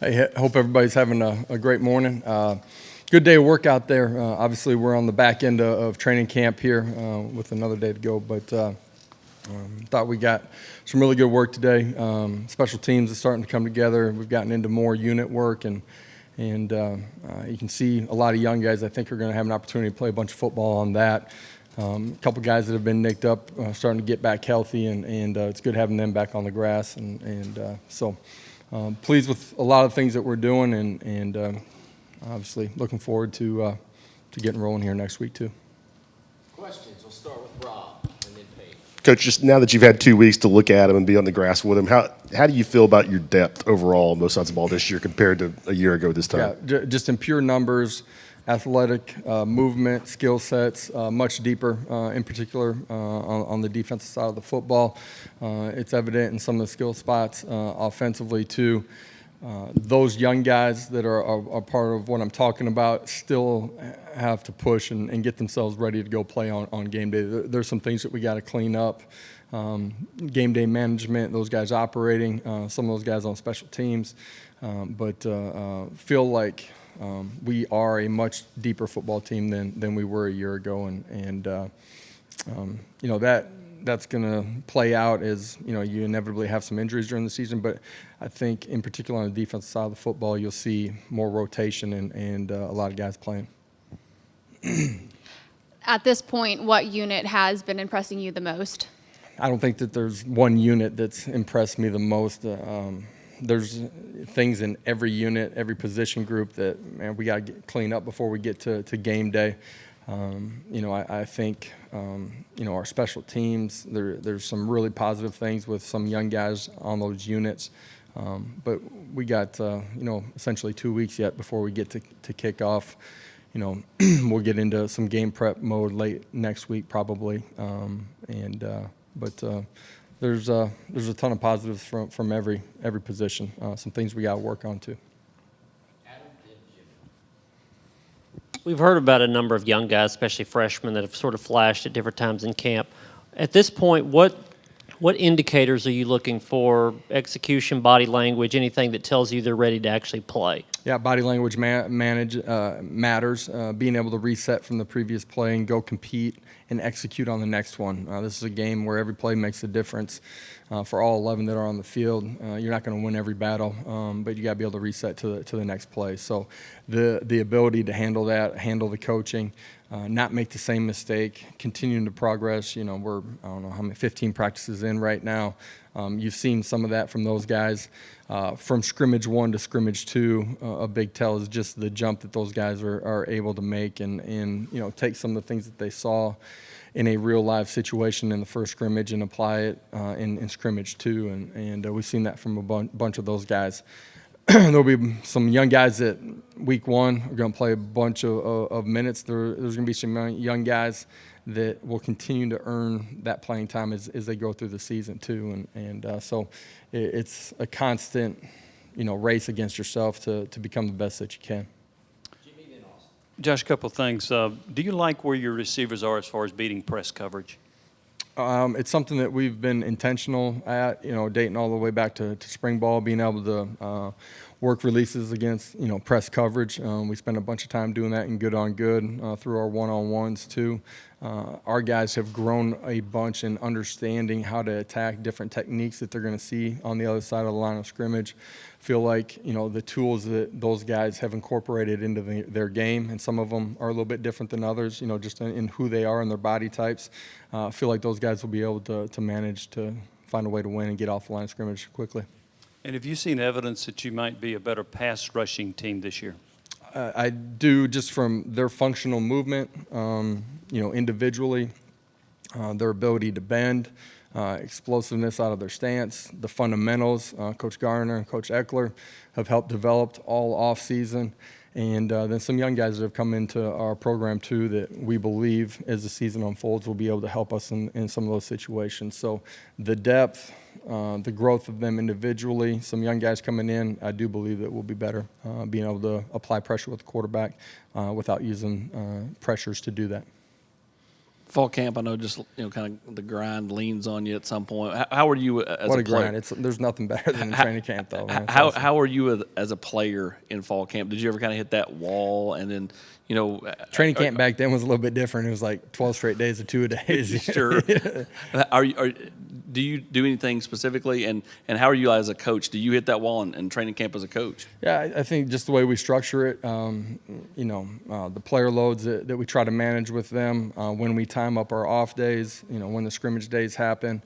I hope everybody's having a great morning. Good day of work out there. Obviously, we're on the back end of training camp here with another day to go, but thought we got some really good work today. Special teams is starting to come together. We've gotten into more unit work, and you can see a lot of young guys I think are going to have an opportunity to play a bunch of football on that. A couple guys that have been nicked up starting to get back healthy, and it's good having them back on the grass, so pleased with a lot of things that we're doing, and obviously looking forward to getting rolling here next week too. Questions? We'll start with Rob and then Paige. Coach, just now that you've had 2 weeks to look at him and be on the grass with him, how do you feel about your depth overall on both sides of the ball this year compared to a year ago this time? Yeah, just in pure numbers, athletic movement, skill sets, much deeper in particular on the defensive side of the football. It's evident in some of the skill spots offensively too. Those young guys that are part of what I'm talking about still have to push and get themselves ready to go play on game day. There's some things that we got to clean up. Game day management, those guys operating, some of those guys on special teams, but feel like we are a much deeper football team than we were a year ago, and that's going to play out as you inevitably have some injuries during the season. But I think in particular on the defensive side of the football, you'll see more rotation and a lot of guys playing. At this point, what unit has been impressing you the most? I don't think that there's one unit that's impressed me the most. There's things in every unit, every position group that we got to clean up before we get to game day. I think our special teams, there's some really positive things with some young guys on those units. But we got essentially 2 weeks yet before we get to kick off. We'll get into some game prep mode late next week probably. But there's a ton of positives from every position. Some things we got to work on too. We've heard about a number of young guys, especially freshmen, that have sort of flashed at different times in camp. At this point, what indicators are you looking for? Execution, body language, anything that tells you they're ready to actually play? Yeah, body language matters. Being able to reset from the previous play and go compete and execute on the next one. This is a game where every play makes a difference for all 11 that are on the field. You're not going to win every battle, but you got to be able to reset to the next play. So the ability to handle that, handle the coaching, not make the same mistake, continuing to progress. We're, I don't know how many, 15 practices in right now. You've seen some of that from those guys. From scrimmage 1 to scrimmage 2, a big tell is just the jump that those guys are able to make and take some of the things that they saw in a real live situation in the first scrimmage and apply it in scrimmage 2. And we've seen that from a bunch of those guys. There'll be some young guys that week 1 are going to play a bunch of minutes. There's going to be some young guys that will continue to earn that playing time as they go through the season too. So it's a constant, race against yourself to become the best that you can. Josh, a couple of things. Do you like where your receivers are as far as beating press coverage? It's something that we've been intentional at, dating all the way back to spring ball, being able to work releases against, press coverage. We spent a bunch of time doing that in good on good through our one-on-ones too. Our guys have grown a bunch in understanding how to attack different techniques that they're going to see on the other side of the line of scrimmage. Feel like, the tools that those guys have incorporated into their game, and some of them are a little bit different than others, just in who they are and their body types. Feel like those guys will be able to manage to find a way to win and get off the line of scrimmage quickly. And have you seen evidence that you might be a better pass rushing team this year? I do, just from their functional movement, individually, their ability to bend, explosiveness out of their stance, the fundamentals. Coach Garner and Coach Eckler have helped develop all off season. And then some young guys that have come into our program too that we believe as the season unfolds will be able to help us in some of those situations. So the depth, the growth of them individually, some young guys coming in, I do believe that we'll be better being able to apply pressure with the quarterback without using pressures to do that. Fall camp, I know, just kind of the grind leans on you at some point. How are you as What a a player? grind! There's nothing better than training camp, though. Man. It's How awesome. how are you as a player in fall camp? Did you ever kind of hit that wall and then Training camp back then was a little bit different. It was like 12 straight days of 2-a-days. Sure. Do you do anything specifically, and how are you as a coach? Do you hit that wall in training camp as a coach? Yeah, I think just the way we structure it, the player loads that we try to manage with them, when we time up our off days, when the scrimmage days happen,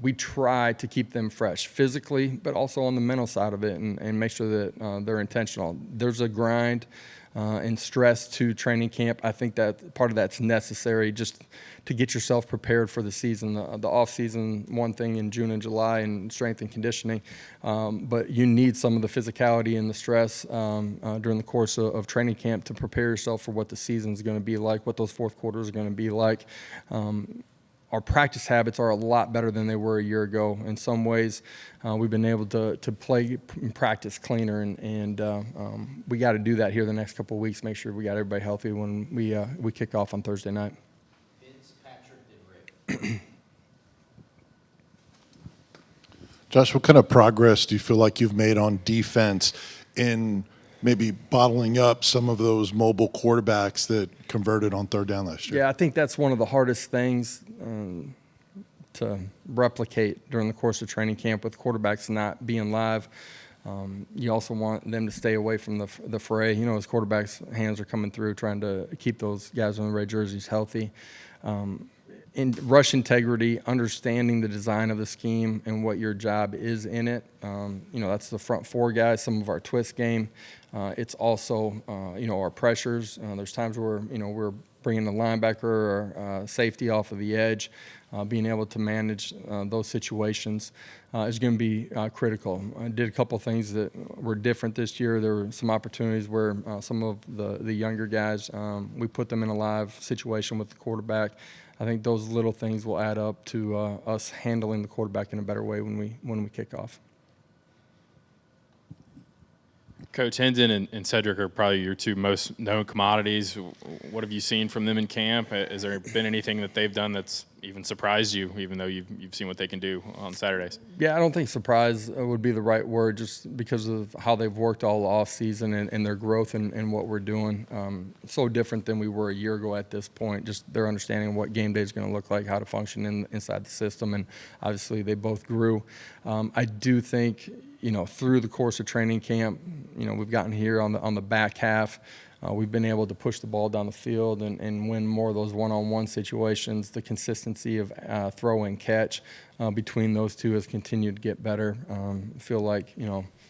we try to keep them fresh physically, but also on the mental side of it, and make sure that they're intentional. There's a grind and stress to training camp. I think that part of that's necessary just to get yourself prepared for the season. The off season, one thing in June and July, and strength and conditioning, but you need some of the physicality and the stress during the course of training camp to prepare yourself for what the season's going to be like, what those fourth quarters are going to be like. Our practice habits are a lot better than they were a year ago. In some ways, we've been able to play and practice cleaner, and we got to do that here the next couple of weeks. Make sure we got everybody healthy when we kick off on Thursday night. Vince, Patrick, then Rick. Josh, what kind of progress do you feel like you've made on defense in maybe bottling up some of those mobile quarterbacks that converted on third down last year? Yeah, I think that's one of the hardest things to replicate during the course of training camp with quarterbacks not being live. You also want them to stay away from the fray. As quarterbacks' hands are coming through, trying to keep those guys in the red jerseys healthy. In rush integrity, understanding the design of the scheme and what your job is in it. That's the front four guys, some of our twist game. It's also, our pressures. There's times where, we're bringing the linebacker or safety off of the edge. Being able to manage those situations is going to be critical. I did a couple of things that were different this year. There were some opportunities where some of the younger guys, we put them in a live situation with the quarterback. I think those little things will add up to us handling the quarterback in a better way when we kick off. Coach Hendon and Cedric are probably your two most known commodities. What have you seen from them in camp? Has there been anything that they've done that's even surprised you, even though you've seen what they can do on Saturdays? Yeah, I don't think surprise would be the right word, just because of how they've worked all off season and their growth and what we're doing. So different than we were a year ago at this point. Just their understanding of what game day is going to look like, how to function inside the system, and obviously they both grew. I do think, through the course of training camp, we've gotten here on the back half. We've been able to push the ball down the field and win more of those one-on-one situations. The consistency of throw and catch between those two has continued to get better. I feel like,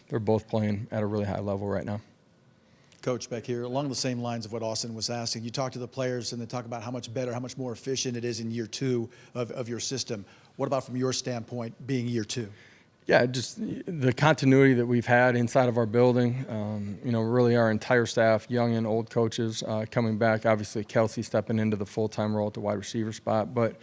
they're both playing at a really high level right now. Coach, back here, along the same lines of what Austin was asking, you talk to the players and they talk about how much better, how much more efficient it is in year two of your system. What about from your standpoint being year two? Yeah, just the continuity that we've had inside of our building, really our entire staff, young and old coaches coming back. Obviously, Kelsey stepping into the full-time role at the wide receiver spot. But,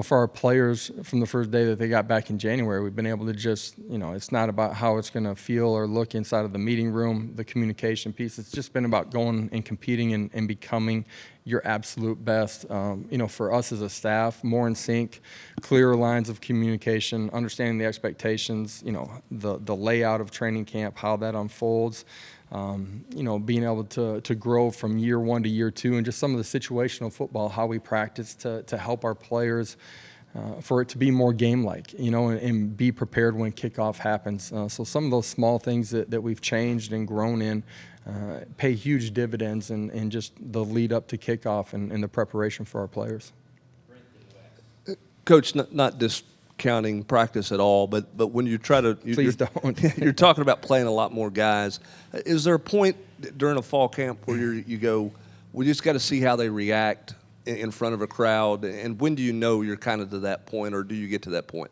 for our players from the first day that they got back in January, we've been able to just, it's not about how it's going to feel or look inside of the meeting room, the communication piece. It's just been about going and competing and becoming your absolute best. For us as a staff, more in sync, clearer lines of communication, understanding the expectations, the layout of training camp, how that unfolds, being able to grow from year one to year two, and just some of the situational football, how we practice to help our players for it to be more game-like, and be prepared when kickoff happens. So some of those small things that we've changed and grown in pay huge dividends in just the lead up to kickoff and the preparation for our players. Coach, not discounting practice at all, but when you try to, Please don't. You're talking about playing a lot more guys. Is there a point during a fall camp where you go, we just got to see how they react in front of a crowd, and when do you know you're kind of to that point, or do you get to that point?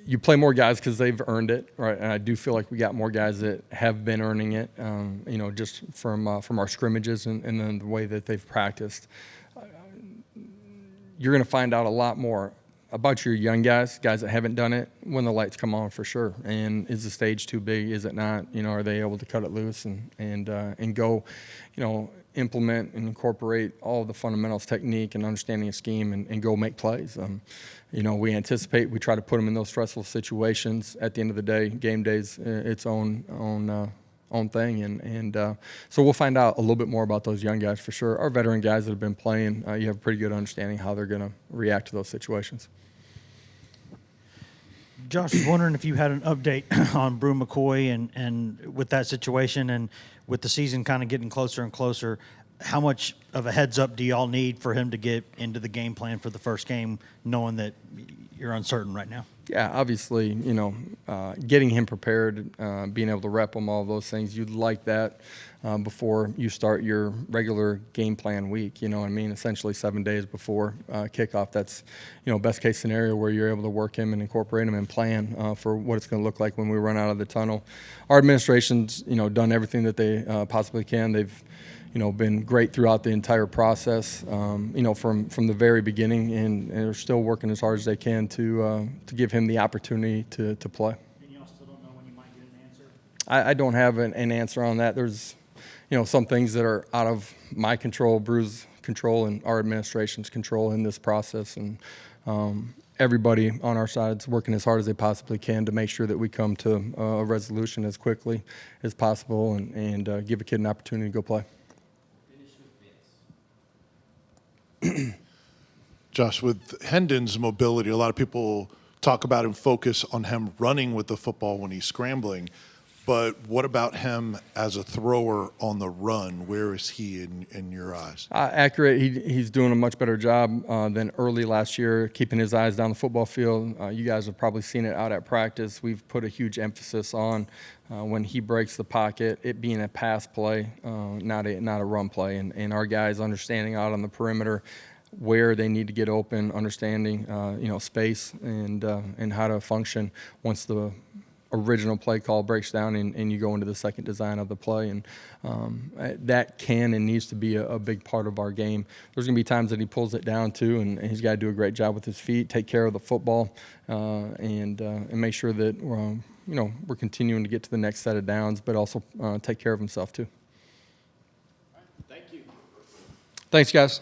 You play more guys because they've earned it, right? And I do feel like we got more guys that have been earning it, just from our scrimmages and then the way that they've practiced. You're going to find out a lot more about your young guys that haven't done it, when the lights come on for sure. And is the stage too big? Is it not? Are they able to cut it loose and go? implement and incorporate all the fundamentals, technique, and understanding of scheme, and go make plays. We anticipate, we try to put them in those stressful situations. At the end of the day, game day's its own thing, and so we'll find out a little bit more about those young guys for sure. Our veteran guys that have been playing, you have a pretty good understanding how they're going to react to those situations. Josh, was wondering if you had an update on Bru McCoy and with that situation and with the season kind of getting closer and closer, how much of a heads up do y'all need for him to get into the game plan for the first game, knowing that you're uncertain right now? Yeah, obviously, getting him prepared, being able to rep him, all of those things, you'd like that before you start your regular game plan week. Essentially 7 days before kickoff. That's, best case scenario where you're able to work him and incorporate him and plan for what it's going to look like when we run out of the tunnel. Our administration's, done everything that they possibly can. They've been great throughout the entire process, from the very beginning, and they're still working as hard as they can to give him the opportunity to play. And y'all still don't know when you might get an answer? I don't have an answer on that. There's, some things that are out of my control, Bru's control, and our administration's control in this process, and everybody on our side is working as hard as they possibly can to make sure that we come to a resolution as quickly as possible and give a kid an opportunity to go play. Josh, with Hendon's mobility, a lot of people talk about and focus on him running with the football when he's scrambling. But what about him as a thrower on the run? Where is he in your eyes? Accurate. He's doing a much better job than early last year, keeping his eyes down the football field. You guys have probably seen it out at practice. We've put a huge emphasis on when he breaks the pocket, it being a pass play, not a run play. And our guys understanding out on the perimeter where they need to get open, understanding space and how to function once the original play call breaks down and you go into the second design of the play. And that can and needs to be a big part of our game. There's going to be times that he pulls it down too, and he's got to do a great job with his feet, take care of the football, and make sure that we're continuing to get to the next set of downs, but also take care of himself too. Thank you. Thanks, guys.